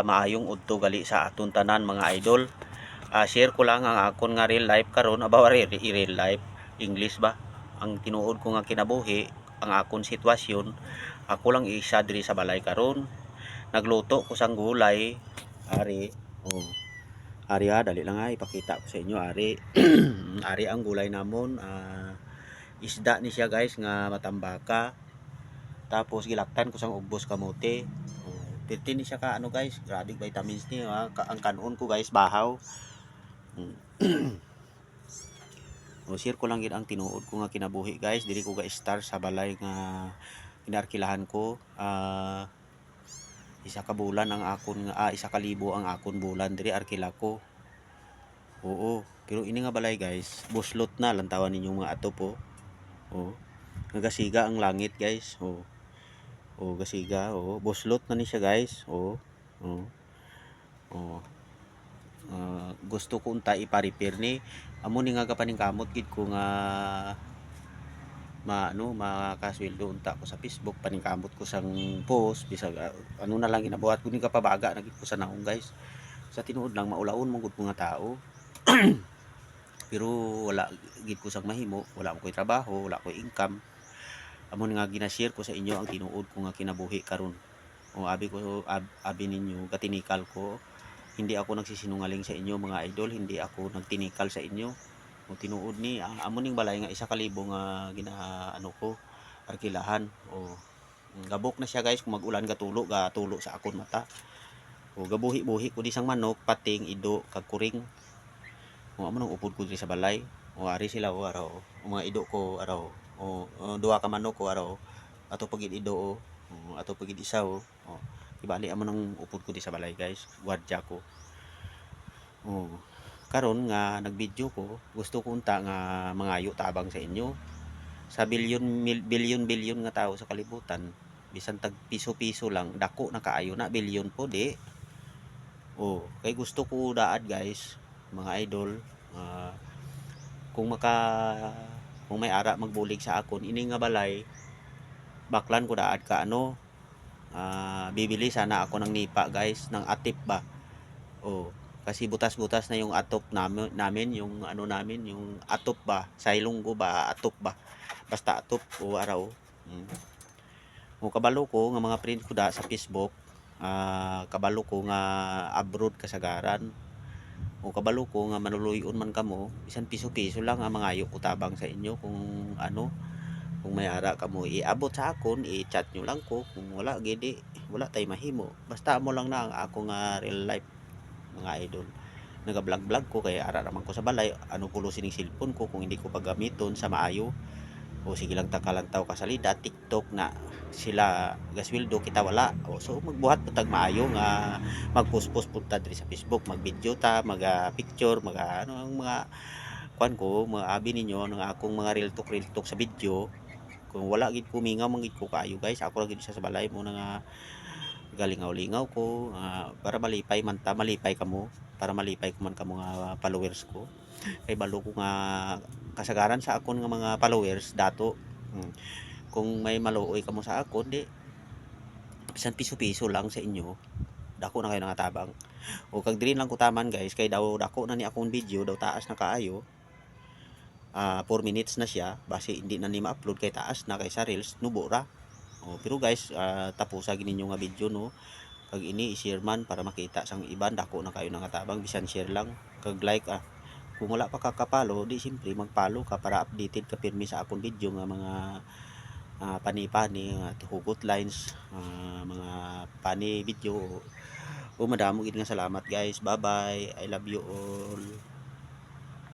maayong udto gali sa aton tanan mga idol. Share ko lang ang akon nga real life karon, abaw real life English ba ang tinuod ko nga kinabuhi, ang akon sitwasyon. Ako lang isa diri sa balay karon, nagluto ko sang gulay. Ari, oh, ari dali lang ipakita ko sa inyo ari. Ari ang gulay namon, isda ni siya guys nga matambaka. Tapos gilaktan ko sang ubos kamote. Oh, 15 ni siya ka ano guys, grabe vitamins ni ang kanon ko guys bahaw. O share ko lang gid ang tinuod ko nga kinabuhi guys, dili ko ga star sa balay nga inarkilahan ko. Isa ka bulan ang akon nga isa ka libo ang akon bulan diri arkila ko. Oo, pero ini nga balay guys, buslot na lantawan ninyong mga ato po. Oh, nagasiga ang langit guys. Oh. Oh, gasiga, oh, buslot na ni siya guys. Oh. Oh. Oh. Gusto ko unta ipa-repair ni amo ni nga kapaningkamot gid ko nga makasweldo unta ko sa Facebook, paningkamot ko sang post bisag ano na lang ginabuhat ko ni kapabaga na gid ko sa naong guys. Sa tinuod lang maulaon mong gud ko nga tao. Pero wala gid ko sang mahimo, wala ko trabaho, wala ko income. Amo nga gina-share ko sa inyo ang tinuod ko nga kinabuhi karon. O abi ninyo katinikal ko. Hindi ako nagsisinungaling sa inyo mga idol, hindi ako nagtinikal sa inyo. O tinuod ni amo ning balay nga 1,000 nga ginaano ko arkilahan. O gabok na siya guys, kung mag-ulan gatulo sa akon mata. O gabuhi-buhi ko di sang manok, pating, ido, kag kuring. O amo nang upod ko diri sa balay. O ari sila o araw. O mga ido ko araw. O duha ka manok ko araw. Ato pagid ido o ato pagid isa o. Ibali amo nang upod ko di sa balay guys, gwardiya ko. Oh, karon nga nagvideo ko, gusto ko unta nga mangayo tabang sa inyo. Sa bilyon nga tao sa kalibutan, bisan tag piso-piso lang, dako na kaayo na bilyon po di. Oh, kay gusto ko daad guys, mga idol, kung may ara magbulig sa akon ini nga balay, baklan ko daad ka ano. Bibili sana ako ng nipa guys, ng atip ba. Oh, kasi butas-butas na yung atop namin yung ano namin, yung atop ba, sa Ilonggo ba, atop ba. Basta atop o araw. O kabalo ko nga mga friend ko da sa Facebook, kabalo ko nga abroad kasagaran. O kabalo ko nga manuluyon man kamo, bisan piso-piso lang ang mangayo ko tabang sa inyo kung ano. Kung may ara ka mo iabot sa akon, i-chat nyo lang ko. Kung wala gidi, wala tay mahimo. Basta mo lang na ang ako nga real life mga idol. Naga-vlog ko kaya ara naman ko sa balay. Ano pulusin ng cellphone ko kung hindi ko paggamiton sa maayo. O sige lang takalantaw ka salida, TikTok na sila gasweldo kita wala. O so magbuhat po tag maayo nga magpost-post punta diri sa Facebook, mag-video ta, mag-picture, ano ang mga kuan ko, mga abi ninyo ng akong mga real talk sa video. Kung wala gid ko mingaw man gid ko kayo guys, ako ra gid sa balay mo nga galingaw-lingaw ko para malipay man ta, malipay kamo, para malipay ko man kamo nga followers ko. Kay balo ko nga kasagaran sa akon nga mga followers dato. Kung may maluoy kamo sa akon di bisan piso-piso lang sa inyo, dako na kayo nangatabang. O kag diri lang ko taman guys, kay daw dako na ni akong video, daw taas na kaayo. 4 minutes na siya, base hindi na ni ma-upload kay taas na kay sa reels nubo ra. Pero guys, tapusa gid ninyo nga video no. Kag ini i-share man para makita sang iban, dako na kayo nangatabang, bisan share lang kag like. Kung wala pa kakapalo, di simpre magpalo ka para updated ka pirmi sa akong video nga mga pani-pani, hugot lines, mga pani video. Madamo gid nga salamat guys. Bye bye. I love you all.